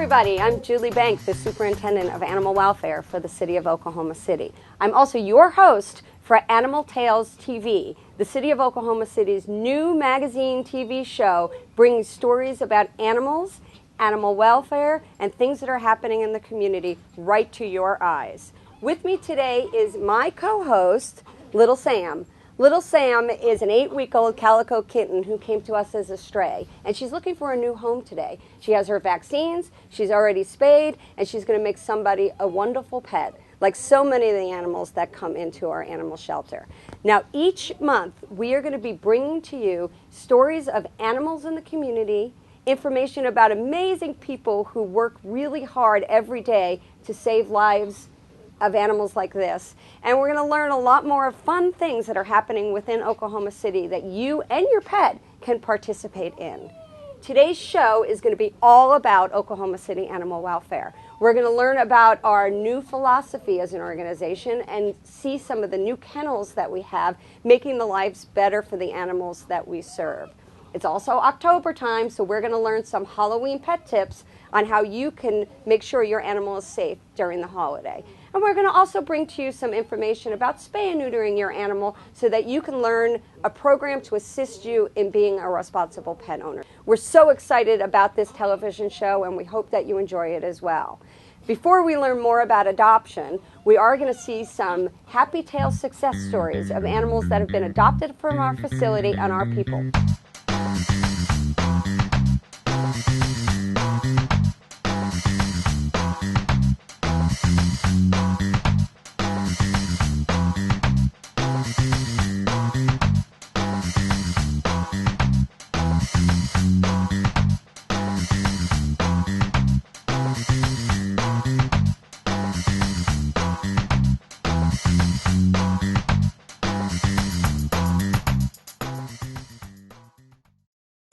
everybody, I'm Julie Bank, the Superintendent of Animal Welfare for the City of Oklahoma City. I'm also your host for Animal Tails TV, the City of Oklahoma City's new magazine TV show bringing stories about animals, animal welfare, and things that are happening in the community right to your eyes. With me today is my co-host, Little Sam. Little Sam is an 8-week-old calico kitten who came to us as a stray, and she's looking for a new home today. She has her vaccines, she's already spayed, and she's going to make somebody a wonderful pet, like so many of the animals that come into our animal shelter. Now, each month, we are going to be bringing to you stories of animals in the community, information about amazing people who work really hard every day to save lives of animals like this. And we're going to learn a lot more of fun things that are happening within Oklahoma City that you and your pet can participate in. Today's show is going to be all about Oklahoma City Animal Welfare. We're going to learn about our new philosophy as an organization and see some of the new kennels that we have, making the lives better for the animals that we serve. It's also October time, so we're going to learn some Halloween pet tips on how you can make sure your animal is safe during the holiday. And we're going to also bring to you some information about spay and neutering your animal so that you can learn a program to assist you in being a responsible pet owner. We're so excited about this television show, and we hope that you enjoy it as well. Before we learn more about adoption, we are going to see some Happy Tail success stories of animals that have been adopted from our facility and our people.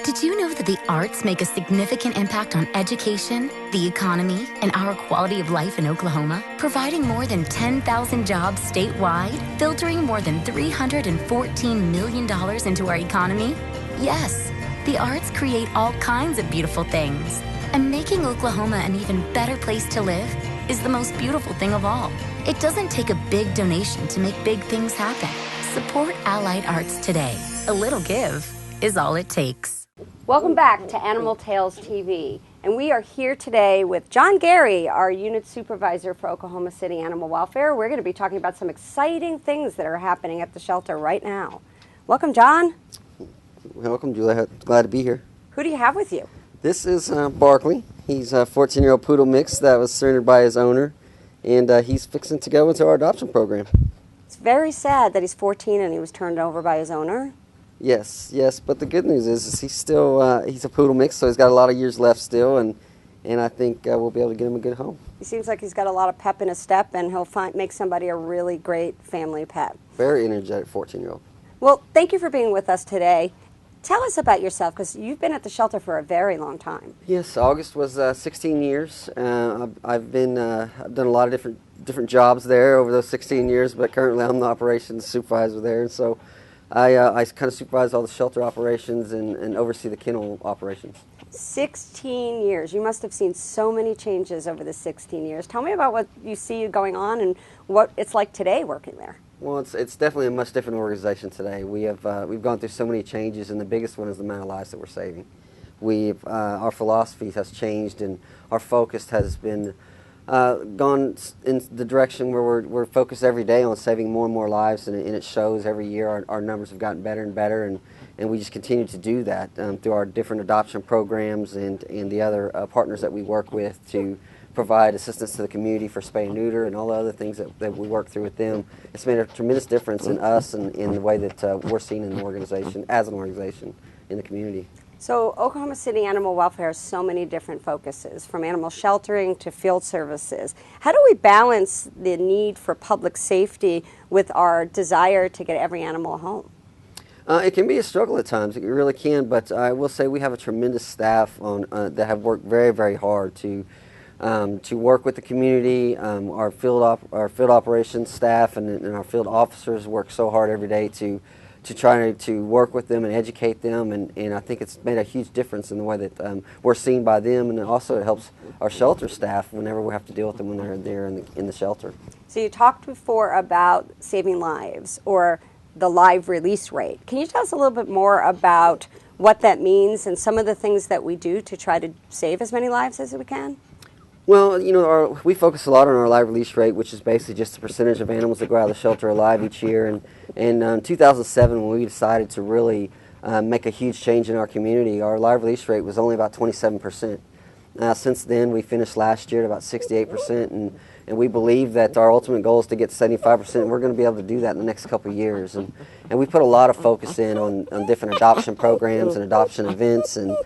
Did you know that the arts make a significant impact on education, the economy, and our quality of life in Oklahoma, providing more than 10,000 jobs statewide, filtering more than $314 million into our economy? Yes, the arts create all kinds of beautiful things. And making Oklahoma an even better place to live is the most beautiful thing of all. It doesn't take a big donation to make big things happen. Support Allied Arts today. A little give is all it takes. Welcome back to Animal Tails TV, and we are here today with John Gary, our unit supervisor for Oklahoma City Animal Welfare. We're going to be talking about some exciting things that are happening at the shelter right now. Welcome, John. Welcome, Julie. Glad to be here. Who do you have with you? This is Barkley. He's a 14-year-old poodle mix that was surrendered by his owner, and he's fixing to go into our adoption program. It's very sad that he's 14 and he was turned over by his owner. Yes, but the good news is he's still he's a poodle mix, so he's got a lot of years left still, and I think we'll be able to get him a good home. He seems like he's got a lot of pep in his step, and he'll make somebody a really great family pet. Very energetic 14-year-old. Well, thank you for being with us today. Tell us about yourself, because you've been at the shelter for a very long time. Yes, August was 16 years. I've done a lot of different jobs there over those 16 years, but currently I'm the operations supervisor there, and so I kind of supervise all the shelter operations and oversee the kennel operations. 16 years. You must have seen so many changes over the 16 years. Tell me about what you see going on and what it's like today working there. Well, it's definitely a much different organization today. We've gone through so many changes, and the biggest one is the amount of lives that we're saving. Our philosophy has changed, and our focus has been gone in the direction where we're focused every day on saving more and more lives, and it shows every year. Our numbers have gotten better and better, and we just continue to do that through our different adoption programs and the other partners that we work with to provide assistance to the community for spay and neuter and all the other things that we work through with them. It's made a tremendous difference in us and in the way that we're seen in the organization, as an organization in the community. So Oklahoma City Animal Welfare has so many different focuses, from animal sheltering to field services. How do we balance the need for public safety with our desire to get every animal home? It can be a struggle at times. It really can, but I will say we have a tremendous staff that have worked very, very hard to work with the community. Our field operations staff and our field officers work so hard every day to to try to work with them and educate them, and I think it's made a huge difference in the way that we're seen by them, and also it helps our shelter staff whenever we have to deal with them when they're there in the shelter. So you talked before about saving lives or the live release rate. Can you tell us a little bit more about what that means and some of the things that we do to try to save as many lives as we can? Well, you know, we focus a lot on our live release rate, which is basically just the percentage of animals that go out of the shelter alive each year. And in 2007, when we decided to really make a huge change in our community, our live release rate was only about 27%. Since then, we finished last year at about 68%, and we believe that our ultimate goal is to get to 75%, and we're going to be able to do that in the next couple of years. And we put a lot of focus in on different adoption programs and adoption events, and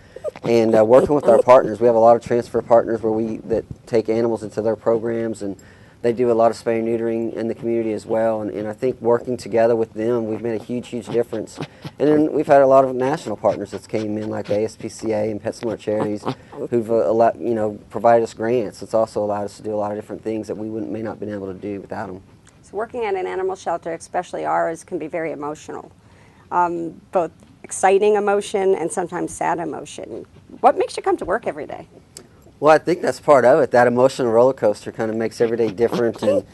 working with our partners. We have a lot of transfer partners that take animals into their programs, and they do a lot of spay and neutering in the community as well. And I think working together with them, we've made a huge, huge difference. And then we've had a lot of national partners that came in, like ASPCA and PetSmart Charities, who've provided us grants. It's also allowed us to do a lot of different things that we may not have been able to do without them. So working at an animal shelter, especially ours, can be very emotional, both exciting emotion and sometimes sad emotion. What makes you come to work every day? Well, I think that's part of it. That emotional roller coaster kind of makes every day different, and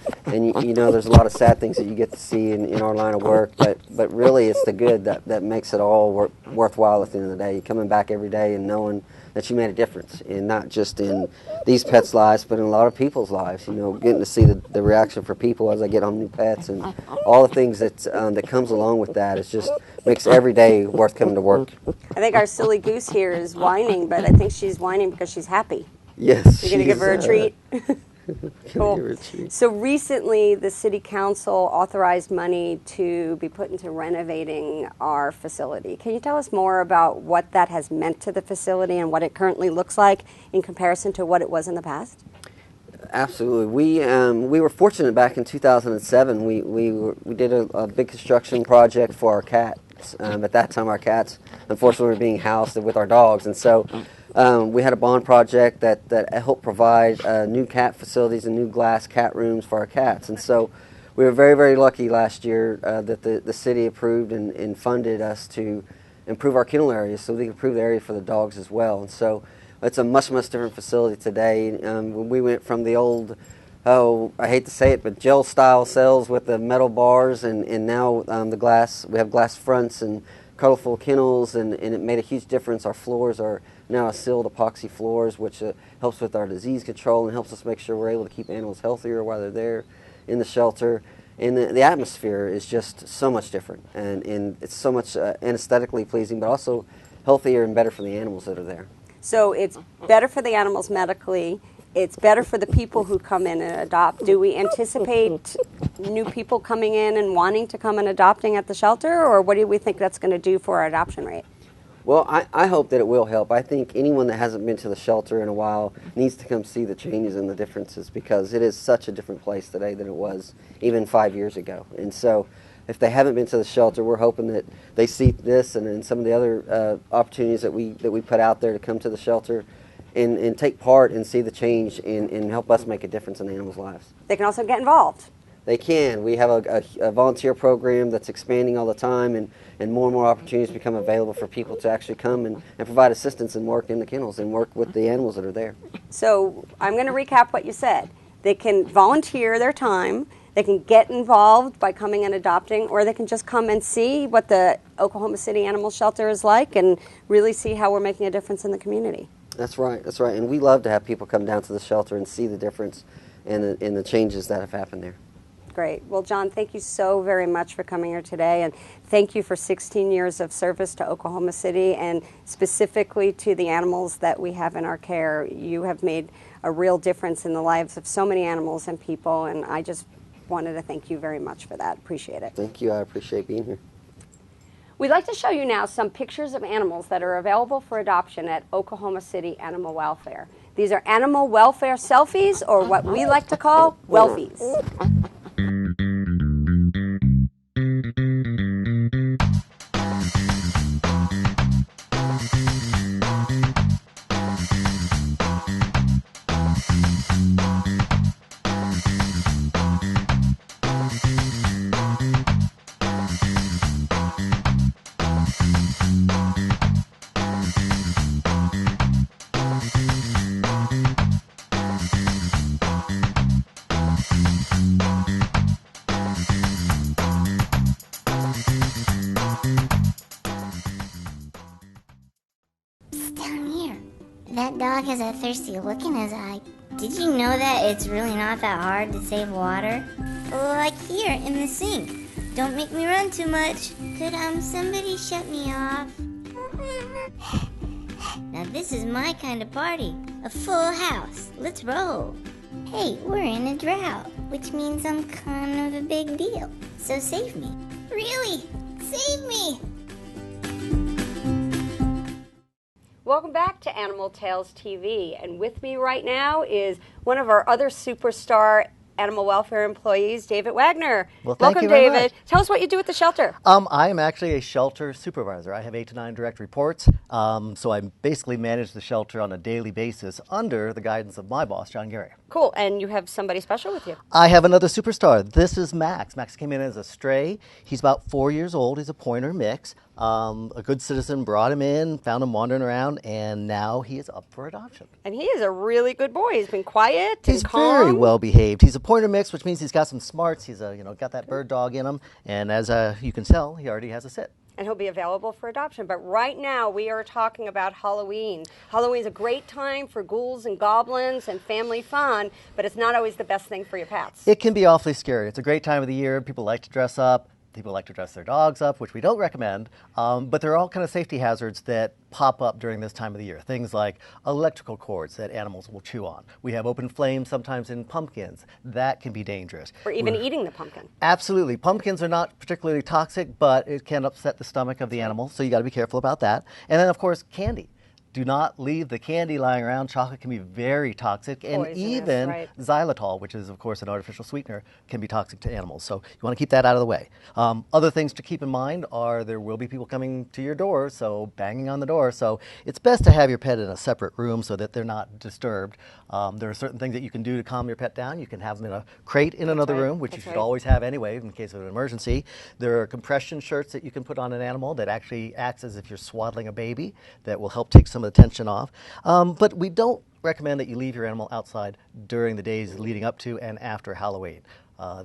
you know, there's a lot of sad things that you get to see in our line of work, but really it's the good that makes it all worthwhile at the end of the day. You're coming back every day and knowing that you made a difference, and not just in these pets' lives, but in a lot of people's lives. You know, getting to see the reaction for people as I get on new pets, and all the things that comes along with that. It just makes every day worth coming to work. I think our silly goose here is whining, but I think she's whining because she's happy. Yes. You're going to give her a treat? Cool. So recently the City Council authorized money to be put into renovating our facility. Can you tell us more about what that has meant to the facility and what it currently looks like in comparison to what it was in the past? Absolutely. We were fortunate back in 2007. We did a big construction project for our cats. At that time, our cats, unfortunately, were being housed with our dogs, and so we had a bond project that helped provide new cat facilities and new glass cat rooms for our cats. And so we were very, very lucky last year that the city approved and funded us to improve our kennel areas so we could improve the area for the dogs as well. And so it's a much, much different facility today. We went from the old, I hate to say it, but gel-style cells with the metal bars, and now we have glass fronts and colorful kennels, and it made a huge difference. Our floors are now sealed epoxy floors, which helps with our disease control and helps us make sure we're able to keep animals healthier while they're there in the shelter. And the atmosphere is just so much different, and it's so much aesthetically pleasing, but also healthier and better for the animals that are there. So it's better for the animals medically. It's better for the people who come in and adopt. Do we anticipate new people coming in and wanting to come and adopting at the shelter, or what do we think that's going to do for our adoption rate? Well, I hope that it will help. I think anyone that hasn't been to the shelter in a while needs to come see the changes and the differences, because it is such a different place today than it was even 5 years ago. And so if they haven't been to the shelter, we're hoping that they see this and some of the other opportunities that we put out there to come to the shelter and take part and see the change and help us make a difference in animals' lives. They can also get involved. They can. We have a volunteer program that's expanding all the time, and more opportunities become available for people to actually come and provide assistance and work in the kennels and work with the animals that are there. So I'm going to recap what you said. They can volunteer their time, they can get involved by coming and adopting, or they can just come and see what the Oklahoma City Animal Shelter is like and really see how we're making a difference in the community. That's right, and we love to have people come down to the shelter and see the difference and the changes that have happened there. Great. Well, John, thank you so very much for coming here today, and thank you for 16 years of service to Oklahoma City and specifically to the animals that we have in our care. You have made a real difference in the lives of so many animals and people, and I just wanted to thank you very much for that. Appreciate it. Thank you. I appreciate being here. We'd like to show you now some pictures of animals that are available for adoption at Oklahoma City Animal Welfare. These are animal welfare selfies, or what we like to call welfies. dog has a thirsty look in his eye. Did you know that it's really not that hard to save water? Like here in the sink. Don't make me run too much. Could somebody shut me off? Now this is my kind of party. A full house. Let's roll. Hey, we're in a drought, which means I'm kind of a big deal. So save me. Really? Save me! Welcome back to Animal Tails TV, and with me right now is one of our other superstar animal welfare employees, David Waggoner. Well, thank Welcome, you very David. much. Tell us what you do at the shelter. I am actually a shelter supervisor. I have 8 to 9 direct reports, so I basically manage the shelter on a daily basis under the guidance of my boss, John Gary. Cool, and you have somebody special with you. I have another superstar. This is Max. Max came in as a stray. He's about 4 years old. He's a pointer mix. A good citizen brought him in, found him wandering around, and now he is up for adoption. And he is a really good boy. He's been quiet and He's calm. very well behaved. He's a pointer mix, which means he's got some smarts. He's got that bird dog in him, and as you can tell, he already has a sit. And he'll be available for adoption. But right now we are talking about Halloween. Halloween is a great time for ghouls and goblins and family fun, but it's not always the best thing for your pets. It can be awfully scary. It's a great time of the year. People like to dress up. People like to dress their dogs up, which we don't recommend, but there are all kind of safety hazards that pop up during this time of the year. Things like electrical cords that animals will chew on. We have open flames sometimes in pumpkins. That can be dangerous. Or even eating the pumpkin. Absolutely. Pumpkins are not particularly toxic, but it can upset the stomach of the animal, so you got to be careful about that. And then, of course, candy. Do not leave the candy lying around. Chocolate can be very toxic, and Poisonous, even right. xylitol, which is, of course, an artificial sweetener, can be toxic to animals. So you want to keep that out of the way. Other things to keep in mind are there will be people coming to your door, so banging on the door. So it's best to have your pet in a separate room so that they're not disturbed. There are certain things that you can do to calm your pet down. You can have them in a crate in another room, which you should always have anyway in case of an emergency. There are compression shirts that you can put on an animal that actually acts as if you're swaddling a baby that will help take some of the tension off. But we don't recommend that you leave your animal outside during the days leading up to and after Halloween.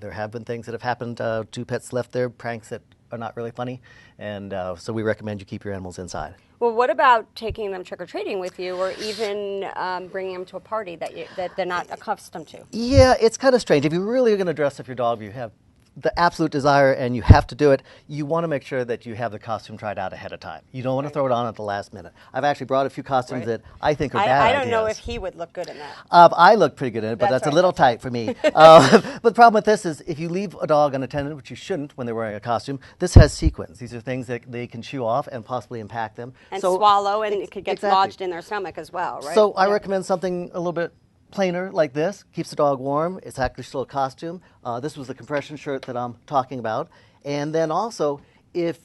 There have been things that have happened. 2 pets left there, pranks that are not really funny, and so we recommend you keep your animals inside. Well, what about taking them trick-or-treating with you, or even bringing them to a party that they're not accustomed to? Yeah, it's kind of strange. If you're really going to dress up your dog, you have the absolute desire and you have to do it, you want to make sure that you have the costume tried out ahead of time. You don't want to throw it on at the last minute. I've actually brought a few costumes that I think are bad I don't ideas. know if he would look good in that. I look pretty good in it, but that's a little tight for me. But the problem with this is if you leave a dog unattended, which you shouldn't when they're wearing a costume, this has sequins. These are things that they can chew off and possibly impact them. And swallow, and it could get lodged in their stomach as well, right? So I recommend something a little bit plainer like this. Keeps the dog warm. It's actually still a costume. This was the compression shirt that I'm talking about. And then also, if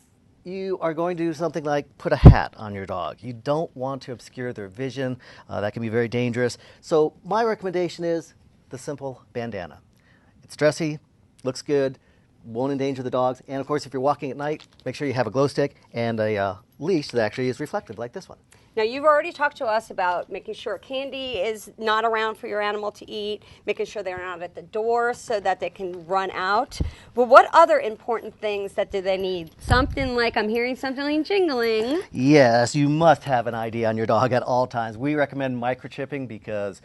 you are going to do something like put a hat on your dog, you don't want to obscure their vision. That can be very dangerous. So my recommendation is the simple bandana. It's dressy, looks good, won't endanger the dogs. And of course, if you're walking at night, make sure you have a glow stick and a leash that actually is reflective like this one. Now, you've already talked to us about making sure candy is not around for your animal to eat, making sure they're not at the door so that they can run out. But what other important things that do they need? Something like, I'm hearing something like jingling. Yes, you must have an ID on your dog at all times. We recommend microchipping because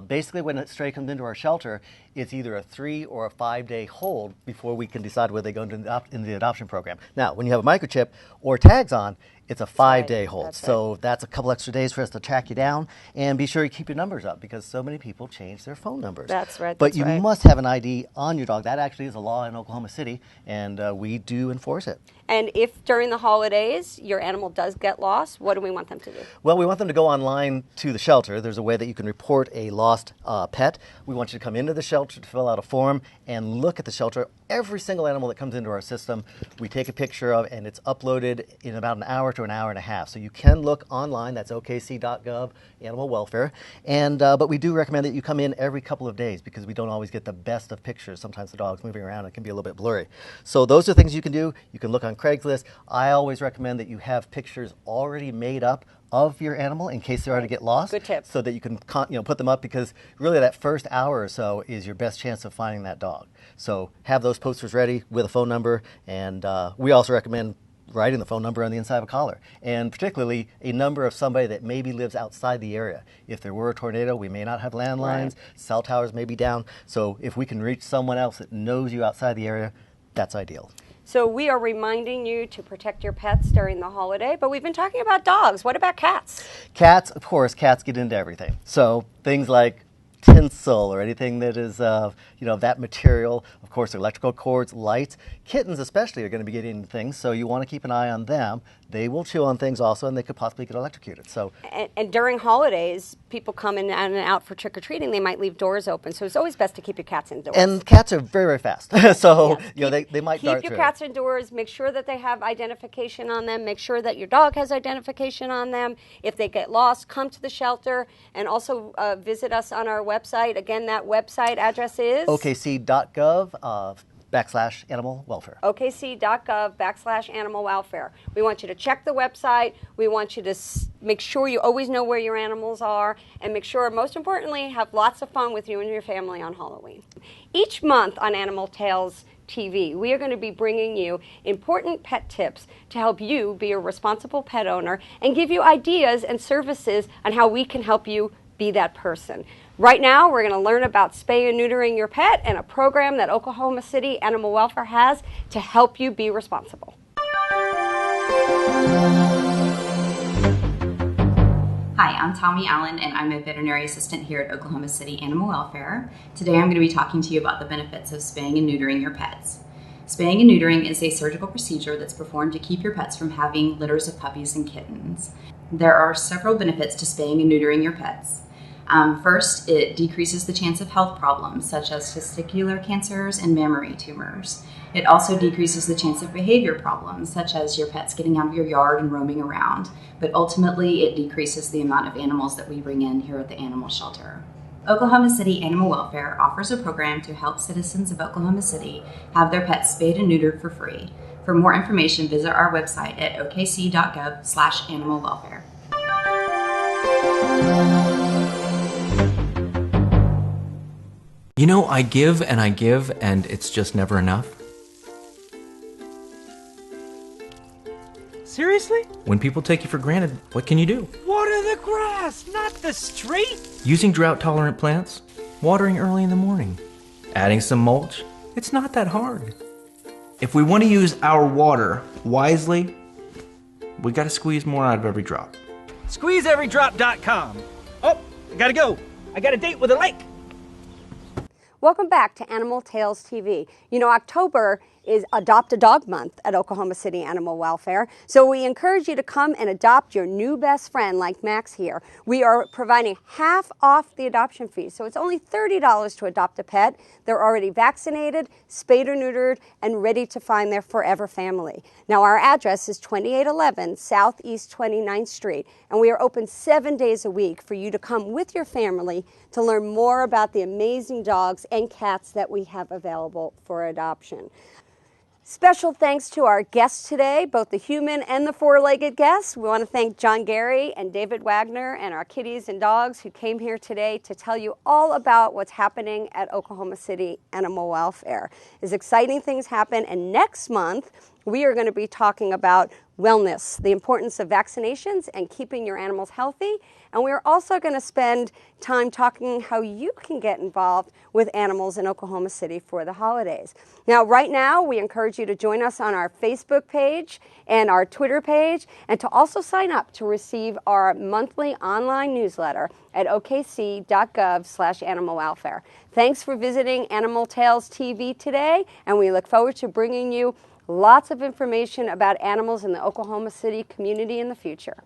basically when a stray comes into our shelter, it's either a 3 or a 5-day hold before we can decide whether they go into the adoption program. Now, when you have a microchip or tags on, it's a 5-day hold. So that's a couple extra days for us to track you down, and be sure you keep your numbers up because so many people change their phone numbers. That's right. But you must have an ID on your dog. That actually is a law in Oklahoma City, and we do enforce it. And if during the holidays your animal does get lost, what do we want them to do? Well, we want them to go online to the shelter. There's a way that you can report a lost pet. We want you to come into the shelter to fill out a form and look at the shelter. Every single animal that comes into our system, we take a picture of, and it's uploaded in about an hour to an hour and a half. So you can look online. That's okc.gov, Animal Welfare. And but we do recommend that you come in every couple of days because we don't always get the best of pictures. Sometimes the dog's moving around and it can be a little bit blurry. So those are things you can do. You can look on Craigslist. I always recommend that you have pictures already made up of your animal in case they are to get lost. Good tip. So that you can put them up, because really that first hour or so is your best chance of finding that dog. So have those posters ready with a phone number, and we also recommend writing the phone number on the inside of a collar, and particularly a number of somebody that maybe lives outside the area. If there were a tornado, we may not have landlines, Right. cell towers may be down, so if we can reach someone else that knows you outside the area, that's ideal. So we are reminding you to protect your pets during the holiday, but we've been talking about dogs. What about cats? Cats, of course, cats get into everything. So things like tinsel or anything that is that material, of course, electrical cords, lights. Kittens especially are going to be getting into things, so you want to keep an eye on them. They will chew on things also, and they could possibly get electrocuted. So, and during holidays, people come in and out for trick-or-treating. They might leave doors open, so it's always best to keep your cats indoors. and cats are very, very fast, so they might dart Keep your through. cats indoors. Make sure that they have identification on them. Make sure that your dog has identification on them. If they get lost, come to the shelter, and also visit us on our website. Again, that website address is OKC.gov/animal welfare. okc.gov/animal welfare. We want you to check the website. We want you to make sure you always know where your animals are, and make sure, most importantly, have lots of fun with you and your family on Halloween. Each month on Animal Tales TV, we are going to be bringing you important pet tips to help you be a responsible pet owner and give you ideas and services on how we can help you be that person. Right now, we're going to learn about spay and neutering your pet and a program that Oklahoma City Animal Welfare has to help you be responsible. Hi, I'm Tommy Allen, and I'm a veterinary assistant here at Oklahoma City Animal Welfare. Today I'm going to be talking to you about the benefits of spaying and neutering your pets. Spaying and neutering is a surgical procedure that's performed to keep your pets from having litters of puppies and kittens. There are several benefits to spaying and neutering your pets. First, it decreases the chance of health problems such as testicular cancers and mammary tumors. It also decreases the chance of behavior problems such as your pets getting out of your yard and roaming around. But ultimately, it decreases the amount of animals that we bring in here at the animal shelter. Oklahoma City Animal Welfare offers a program to help citizens of Oklahoma City have their pets spayed and neutered for free. For more information, visit our website at okc.gov/animal welfare. You know, I give, and it's just never enough. Seriously? When people take you for granted, what can you do? Water the grass, not the street! Using drought-tolerant plants, watering early in the morning, adding some mulch, it's not that hard. If we want to use our water wisely, we gotta squeeze more out of every drop. SqueezeEveryDrop.com. Oh, I gotta go. I got a date with a lake. Welcome back to Animal Tales TV. You know, October is Adopt a Dog Month at Oklahoma City Animal Welfare. So we encourage you to come and adopt your new best friend like Max here. We are providing half off the adoption fee. So it's only $30 to adopt a pet. They're already vaccinated, spayed or neutered, and ready to find their forever family. Now our address is 2811 Southeast 29th Street, and we are open 7 days a week for you to come with your family to learn more about the amazing dogs and cats that we have available for adoption. Special thanks to our guests today, both the human and the four-legged guests. We want to thank John Gary and David Waggoner and our kitties and dogs who came here today to tell you all about what's happening at Oklahoma City Animal Welfare. As exciting things happen, and next month we are going to be talking about wellness, the importance of vaccinations and keeping your animals healthy. And we're also going to spend time talking how you can get involved with animals in Oklahoma City for the holidays. Now, right now, we encourage you to join us on our Facebook page and our Twitter page, and to also sign up to receive our monthly online newsletter at okc.gov/animal welfare. Thanks for visiting Animal Tales TV today, and we look forward to bringing you lots of information about animals in the Oklahoma City community in the future.